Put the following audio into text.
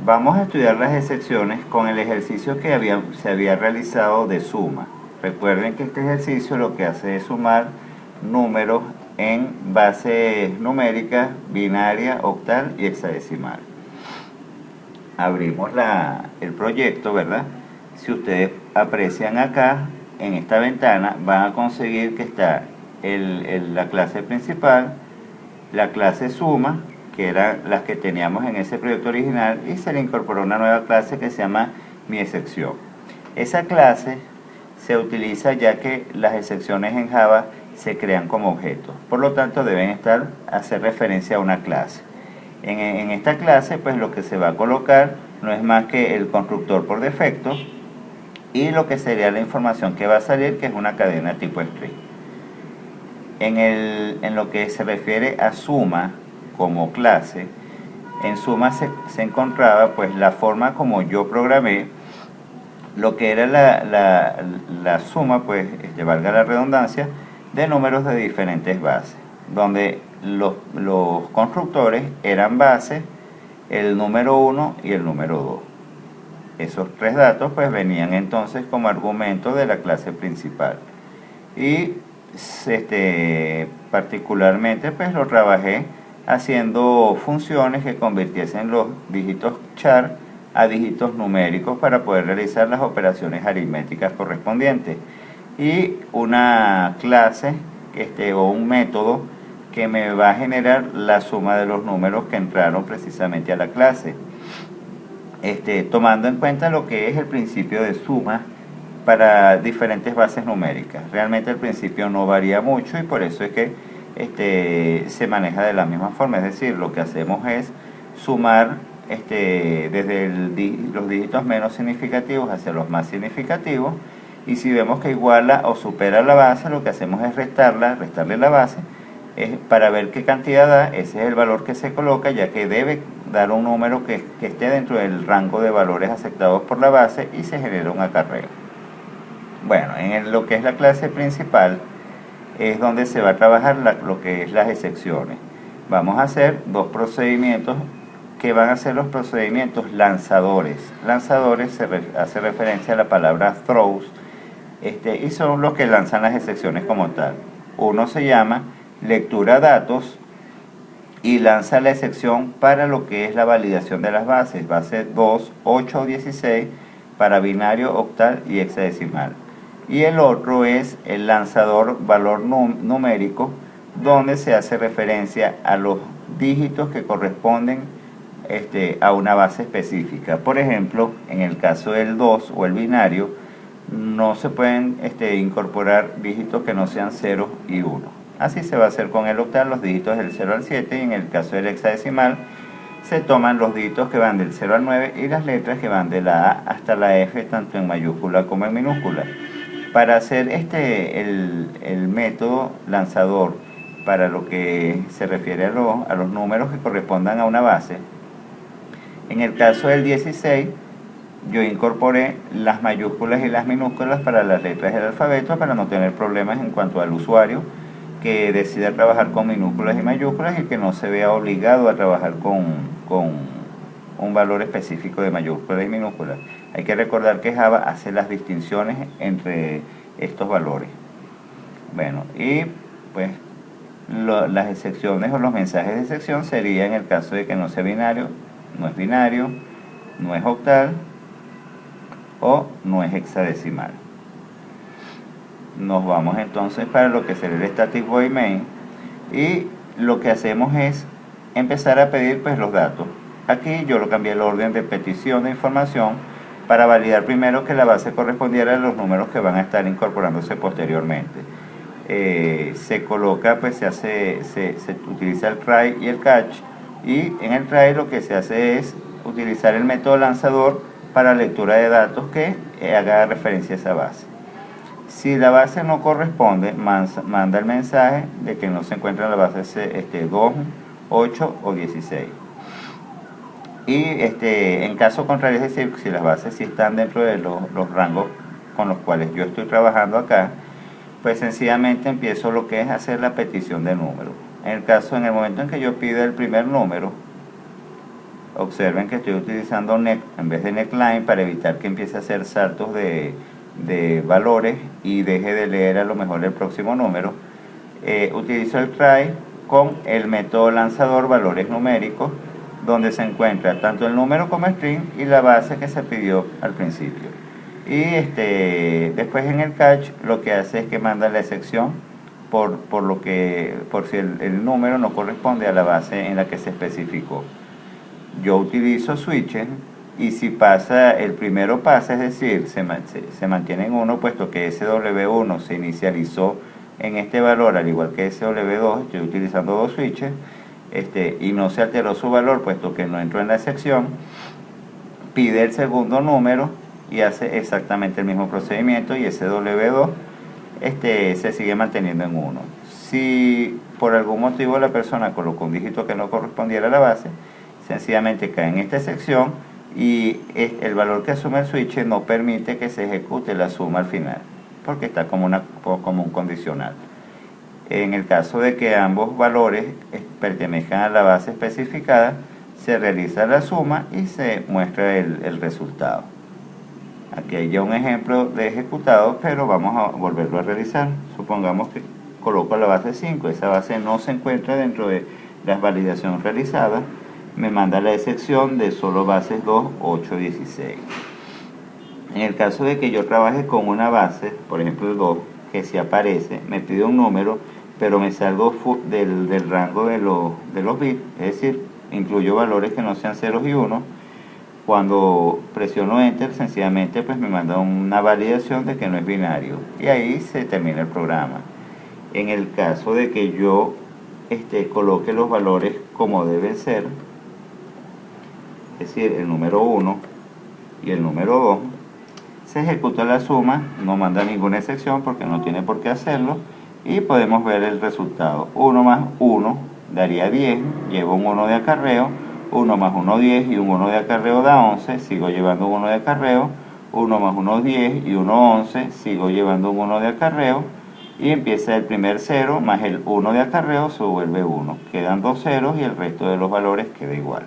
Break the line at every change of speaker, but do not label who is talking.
Vamos a estudiar las excepciones con el ejercicio que se había realizado de suma. Recuerden que este ejercicio lo que hace es sumar números en bases numéricas, binaria, octal y hexadecimal. Abrimos el proyecto, ¿verdad? Si ustedes aprecian acá, en esta ventana, van a conseguir que está la clase principal, la clase suma, que eran las que teníamos en ese proyecto original, y se le incorporó una nueva clase que se llama mi excepción. Esa clase se utiliza ya que las excepciones en Java se crean como objetos, por lo tanto deben hacer referencia a una clase. En esta clase, pues lo que se va a colocar no es más que el constructor por defecto y lo que sería la información que va a salir, que es una cadena tipo string. En lo que se refiere a suma como clase, en suma se encontraba pues la forma como yo programé lo que era la suma, pues valga la redundancia, de números de diferentes bases, donde los constructores eran bases, el número 1 y el número 2. Esos tres datos pues venían entonces como argumento de la clase principal. Y particularmente pues lo trabajé haciendo funciones que convirtiesen los dígitos char a dígitos numéricos para poder realizar las operaciones aritméticas correspondientes, y una clase o un método que me va a generar la suma de los números que entraron precisamente a la clase, tomando en cuenta lo que es el principio de suma para diferentes bases numéricas. Realmente el principio no varía mucho y por eso es que se maneja de la misma forma, es decir, lo que hacemos es sumar desde los dígitos menos significativos hacia los más significativos, y si vemos que iguala o supera la base, lo que hacemos es restarle la base para ver qué cantidad da. Ese es el valor que se coloca, ya que debe dar un número que esté dentro del rango de valores aceptados por la base, y se genera un acarreo. Bueno, en lo que es la clase principal es donde se va a trabajar lo que es las excepciones. Vamos a hacer dos procedimientos que van a ser los procedimientos lanzadores. Lanzadores hace referencia a la palabra throws, y son los que lanzan las excepciones como tal. Uno se llama lectura datos y lanza la excepción para lo que es la validación de las bases, base 2, 8 o 16 para binario, octal y hexadecimal. Y el otro es el lanzador valor numérico, donde se hace referencia a los dígitos que corresponden a una base específica. Por ejemplo, en el caso del 2 o el binario, no se pueden incorporar dígitos que no sean 0 y 1. Así se va a hacer con el octal, los dígitos del 0 al 7, y en el caso del hexadecimal se toman los dígitos que van del 0 al 9 y las letras que van de la A hasta la F, tanto en mayúscula como en minúscula. Para hacer el método lanzador para lo que se refiere a los números que correspondan a una base, en el caso del 16 yo incorporé las mayúsculas y las minúsculas para las letras del alfabeto, para no tener problemas en cuanto al usuario que decida trabajar con minúsculas y mayúsculas y que no se vea obligado a trabajar con un valor específico de mayúsculas y minúsculas. Hay que recordar que Java hace las distinciones entre estos valores. Bueno, y pues las excepciones o los mensajes de excepción serían en el caso de que no sea binario, no es octal o no es hexadecimal. Nos vamos entonces para lo que sería el static void main, y lo que hacemos es empezar a pedir pues los datos. Aquí yo lo cambié el orden de petición de información para validar primero que la base correspondiera a los números que van a estar incorporándose posteriormente. Se coloca, pues se utiliza el try y el catch, y en el try lo que se hace es utilizar el método lanzador para lectura de datos que haga referencia a esa base. Si la base no corresponde, manda el mensaje de que no se encuentra en la base 2, 8 o 16. Y en caso contrario, es decir, si las bases sí están dentro de los rangos con los cuales yo estoy trabajando acá, pues sencillamente empiezo lo que es hacer la petición de número. En el momento en que yo pida el primer número, observen que estoy utilizando neck en vez de neckline para evitar que empiece a hacer saltos de valores y deje de leer a lo mejor el próximo número. Utilizo el try con el método lanzador valores numéricos, donde se encuentra tanto el número como string y la base que se pidió al principio. Y después en el catch lo que hace es que manda la excepción por si el número no corresponde a la base en la que se especificó. Yo utilizo switches y si pasa, el primero pasa, es decir, se mantiene en 1, puesto que SW1 se inicializó en este valor al igual que SW2, estoy utilizando dos switches, y no se alteró su valor puesto que no entró en la excepción, pide el segundo número y hace exactamente el mismo procedimiento y SW2 se sigue manteniendo en 1. Si por algún motivo la persona colocó un dígito que no correspondiera a la base, sencillamente cae en esta sección y el valor que asume el switch no permite que se ejecute la suma al final, porque está como un condicional. En el caso de que ambos valores pertenezcan a la base especificada, se realiza la suma y se muestra el resultado. Aquí hay ya un ejemplo de ejecutado, pero vamos a volverlo a realizar. Supongamos que coloco la base 5, esa base no se encuentra dentro de las validaciones realizadas, me manda la excepción de solo bases 2, 8, 16. En el caso de que yo trabaje con una base, por ejemplo el 2, que si aparece, me pide un número, pero me salgo del rango de los bits, es decir, incluyo valores que no sean ceros y unos. Cuando presiono enter, sencillamente pues me manda una validación de que no es binario y ahí se termina el programa. En el caso de que yo coloque los valores como deben ser, es decir, el número 1 y el número 2, se ejecuta la suma, no manda ninguna excepción porque no tiene por qué hacerlo, y podemos ver el resultado. 1 más 1 daría 10, llevo un 1 de acarreo, 1 más 1 10 y un 1 de acarreo da 11, sigo llevando un 1 de acarreo, 1 más 1 10 y 1 11, sigo llevando un 1 de acarreo, y empieza el primer 0 más el 1 de acarreo se vuelve 1, quedan dos ceros y el resto de los valores queda igual.